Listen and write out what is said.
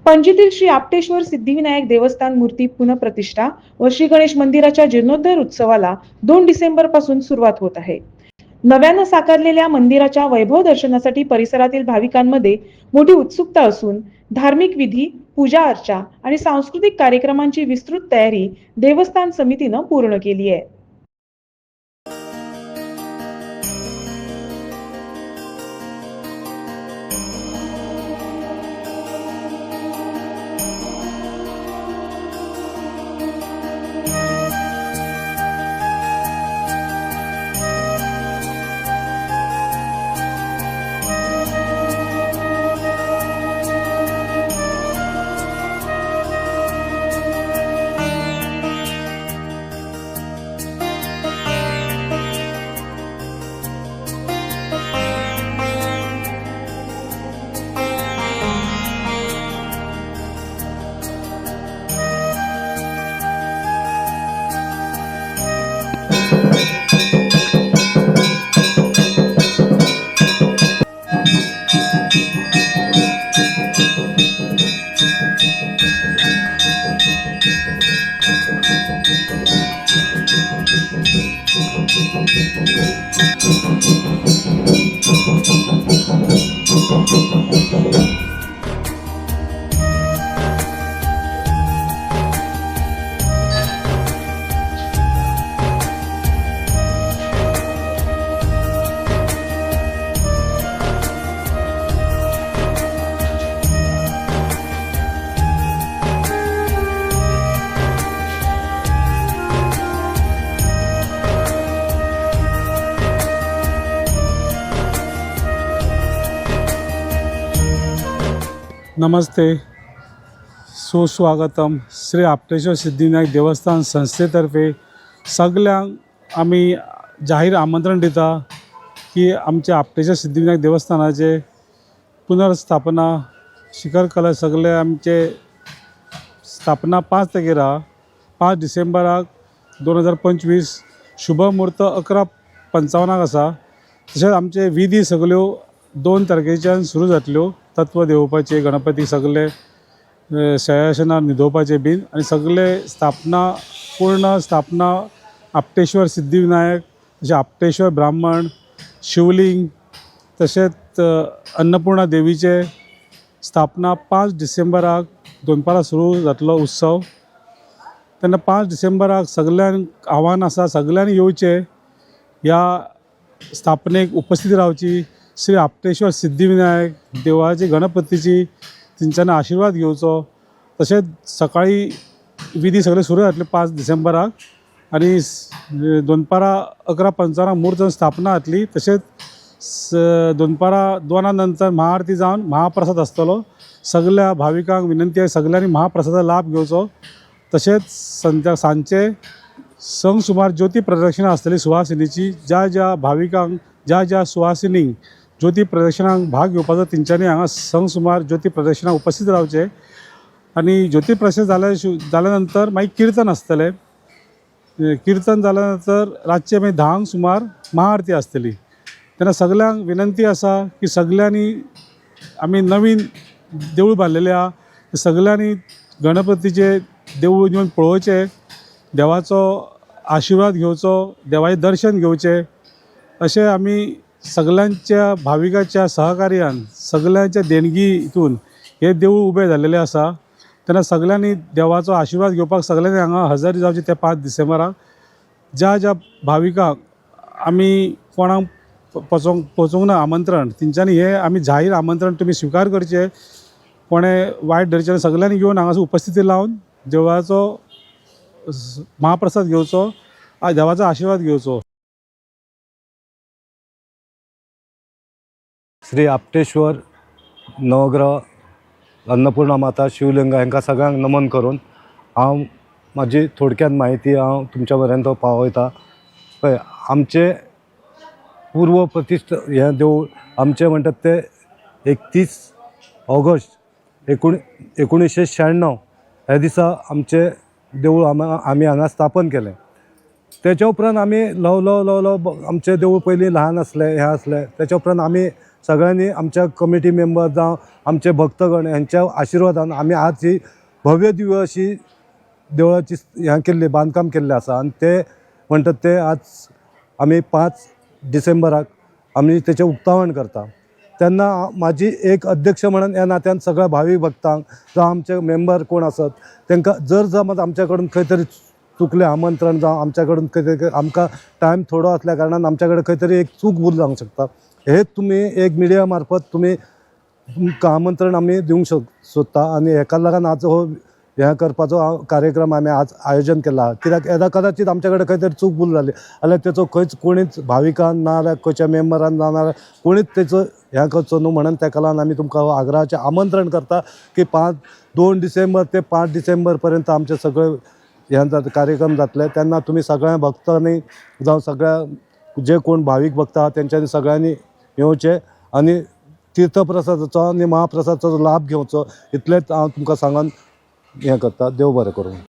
पणजीतील श्री आपटेश्वर सिद्धिविनायक देवस्थान मूर्ती पुनःप्रतिष्ठा व श्री गणेश मंदिराच्या जीर्णोद्धार उत्सवाला 2 डिसेंबर पासून सुरुवात होत आहे. नव्यानं साकारलेल्या मंदिराच्या वैभव दर्शनासाठी परिसरातील भाविकांमध्ये मोठी उत्सुकता असून धार्मिक विधी, पूजा अर्चा आणि सांस्कृतिक कार्यक्रमांची विस्तृत तयारी देवस्थान समितीनं पूर्ण केली आहे. नमस्ते, सुस्वागतम. श्री आपटेश्वर सिद्धिविनायक देवस्थान संस्थेतर्फे सगळ्यांक आम्ही जाहीर आमंत्रण दिता की आमच्या आपटेश्वर सिद्धिविनायक देवस्थानाचे पुनर्स्थापना शिखर कलश सगळे आमचे स्थापना 5 तारखेर 5 डिसेंबराक 2025 शुभ मुहूर्त 11:55 आसा. तशेंच आमचे विधी सगळ्यो 2 तारखेच्यान सुरू जातल्यो. तत्व देवोवपाचे, गणपती सगळे शयासनार न्हिदोवपाचे बीन आनी सगळे स्थापना पूर्ण स्थापना आपटेश्वर सिद्धिविनायक, जशे आपटेश्वर ब्राह्मण, शिवलिंग तशेंच अन्नपूर्णा देवीचे स्थापना 5 डिसेंबराक दनपारां सुरू जातलो उत्सव. तेन्ना 5 डिसेंबराक सगळ्यांक आव्हान आसा, सगळ्यांनी येवचे, ह्या स्थापनेक उपस्थित रावची. श्री आपटेश्वर सिद्धिविनायक देवाची, गणपतीची तेंच्यानी आशिर्वाद घेवचो. तशेंच सकाळी विधी सगळे सुरू जातले 5 डिसेंबराक आनी दनपारां 11:55 मुहूर्त स्थापना जातली. तशेंच दनपारां 2 नंतर महाआरती जावन महाप्रसाद आसतलो. सगळ्या भाविकांक विनंती आहे, सगळ्यांनी महाप्रसादाचा लाभ घेवचो. तशेंच सांजचे संक सुमार ज्योती प्रदक्षिणा आसतली सुवासिनीची. ज्या भाविकांक ज्या सुवासिनींक ज्योती प्रदक्षिणाक भाग घेवपाचो तेंच्यांनी हांगा संक सुमार ज्योती प्रदक्षिणाक उपस्थित रावचे. आनी ज्योती प्रदक्षिणा जाल्या नंतर मागीर कीर्तन आसतलें. कीर्तन जाल्या नंतर रातचे मागीर 10 सुमार महाआरती आसतली. तेन्ना सगळ्यांक विनंती आसा की सगळ्यांनी, आमी नवीन देवूळ बांदलेलें आहा, सगळ्यांनी गणपतीचे देवूळ येवन पळोवचें, देवाचो आशिर्वाद घेवचो, देवाचें दर्शन घेवचें. अशें आमी सगळ्यांच्या भाविकाच्या सहकार्यान, सगळ्यांच्या देणगी हितून हे देवूळ उबें जाल्लेलें आसा. तेन्ना सगळ्यांनी देवाचो आशिर्वाद घेवपाक सगळ्यांनी हांगा हजर जावचें ते 5 डिसेंबराक. ज्या भाविकांक आमी कोणाक पोचोवंक ना आमंत्रण, तेंच्यांनी हे आमी जाहीर आमंत्रण तुमी स्विकार करचें. कोणें वायट धरचें, सगळ्यांनी येवन हांगासर उपस्थिती लावन देवाचो महाप्रसाद घेवचो, देवाचो आशिर्वाद घेवचो. श्री आपटेश्वर नवग्रह अन्नपूर्णा माता शिवलिंग हांकां सगळ्यांक नमन करून हांव म्हाजी थोडक्यात माहिती हांव तुमच्या पर्यंत पावयता. पळय, आमचे पूर्व प्रतिश्ठ हें देवूळ आमचें म्हणटात ते 31 ऑगस्ट 1996 ह्या दिसा आमचें देवूळ आमी हांगा स्थापन केलें. तेच्या उपरांत आमी ल्हव ल्हव आमचें देवूळ पयलीं ल्हान आसलें, हें आसलें. तेच्या उपरांत आमी सगळ्यांनी आमच्या कमिटी मेंबर जावं आमचे भक्तगण यांच्या आशिर्वादान आमी आज ही भव्य दिव्य अशी देवळाची हें केल्ली बांदकाम केल्लें आसा आनी ते म्हणटात ते आज आमी 5 डिसेंबराक आमी तेचें उक्तावण करता। तेन्ना म्हाजी एक अध्यक्ष म्हणून ह्या नात्यान सगळ्या भावीक भक्तांक जावं आमचे मेंबर कोण आसत तांकां जर समज आमच्या कडून खंय तरी चुकलें आमंत्रण जावं आमच्या कडून खंय तरी आमकां टायम थोडो आसल्या कारणान आमच्या कडेन खंय तरी एक चूक भूल जावंक शकता, हे तुमी एक मिडिया मार्फत तुमी तुमकां आमंत्रण आमी दिवंक सोदता आनी हेका लागून आज हो हें करपाचो कार्यक्रम आमी आज आयोजन केला। कित्याक येदा कदाचित आमच्या कडेन खंय तरी चूक भूल जाली जाल्यार तेचो खंयच कोणीच भाविकान ना जाल्यार खंयच्या मेंबरान ना जाल्यार कोणीच तेचो हें करचो न्हू म्हणून तेका लागून आमी तुमकां आग्रहाचें आमंत्रण करता की 2 डिसेंबर ते 5 डिसेंबर पर्यंत आमचे सगळे हें कार्यक्रम जातले। तेन्ना तुमी सगळ्या भक्तांनी जावं सगळ्या जे कोण भावीक भक्त आहात तेंच्यांनी सगळ्यांनी येवचें आनी तीर्थप्रसादाचो आनी महाप्रसादाचो लाभ घेवचो इतलेंच हांव तुमकां सांगून हें करता। देव बरें करूं।